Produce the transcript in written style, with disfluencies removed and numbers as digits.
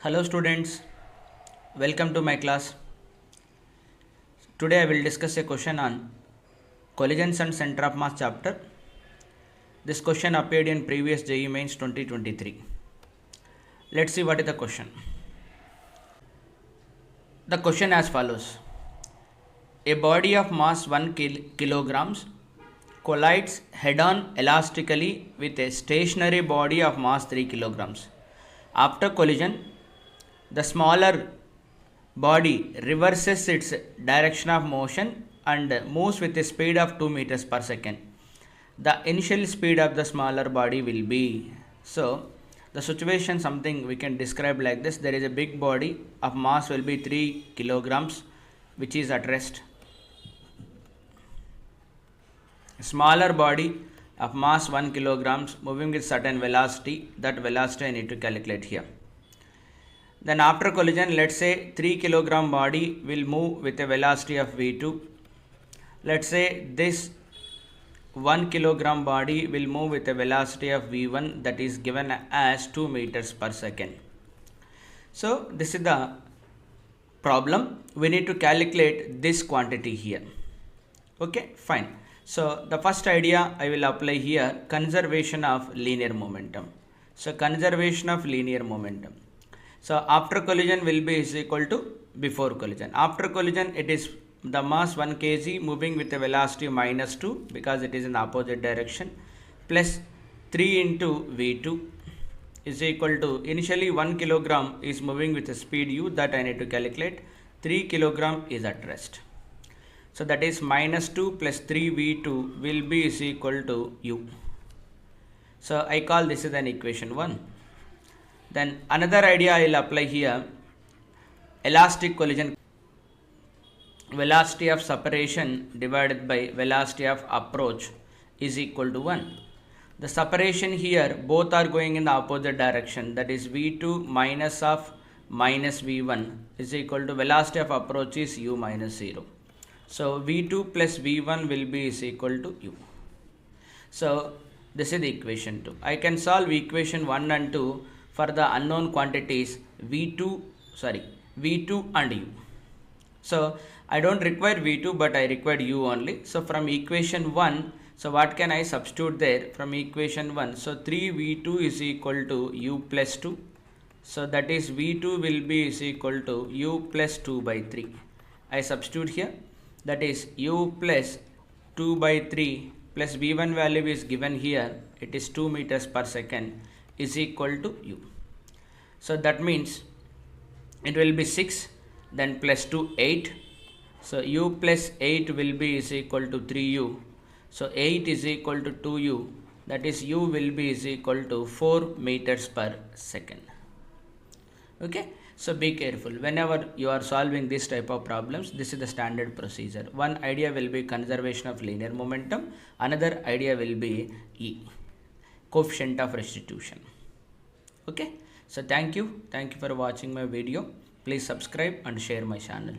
Hello students, welcome to my class. Today I will discuss a question on collisions and center of mass chapter. This question appeared in previous JEE Mains 2023. Let's see what is the question. The question as follows. A body of mass 1 kilograms collides head-on elastically with a stationary body of mass 3 kilograms. After collision, the smaller body reverses its direction of motion and moves with a speed of 2 meters per second. The initial speed of the smaller body will be. So, the situation something we can describe like this. There is a big body of mass will be 3 kilograms which is at rest. Smaller body of mass 1 kilograms moving with certain velocity. That velocity I need to calculate here. Then after collision, let's say 3 kilogram body will move with a velocity of v2. Let's say this 1 kilogram body will move with a velocity of v1, that is given as 2 meters per second. So this is the problem. We need to calculate this quantity here. Okay, fine. So the first idea I will apply here, conservation of linear momentum. So conservation of linear momentum. So after collision will be is equal to before collision. After collision it is the mass 1 kg moving with a velocity minus 2 because it is in the opposite direction plus 3 into v2 is equal to initially 1 kilogram is moving with a speed u, that I need to calculate. 3 kilogram is at rest. So that is minus 2 plus 3 v2 will be is equal to u. So I call this is an equation 1. Then another idea I will apply here, elastic collision. Velocity of separation divided by velocity of approach is equal to 1. The separation here both are going in the opposite direction, that is v2 minus of minus v1 is equal to velocity of approach is u minus 0. So v2 plus v1 will be is equal to u. So this is the equation 2. I can solve equation 1 and 2 for the unknown quantities v2 and u. So I don't require v2 but I require u only. So from equation 1, so what can I substitute there from equation 1? So 3v2 is equal to u plus 2. So that is v2 will be is equal to u plus 2 by 3. I substitute here, that is u plus 2 by 3 plus v1 value is given here, it is 2 meters per second is equal to u. So that means it will be 6, then plus 2 8. So u plus 8 will be is equal to 3u. So 8 is equal to 2u, that is u will be is equal to 4 meters per second. Okay, so be careful whenever you are solving this type of problems. This is the standard procedure. One idea will be conservation of linear momentum, another idea will be E, coefficient of restitution. Okay, so thank you for watching my video. Please subscribe and share my channel.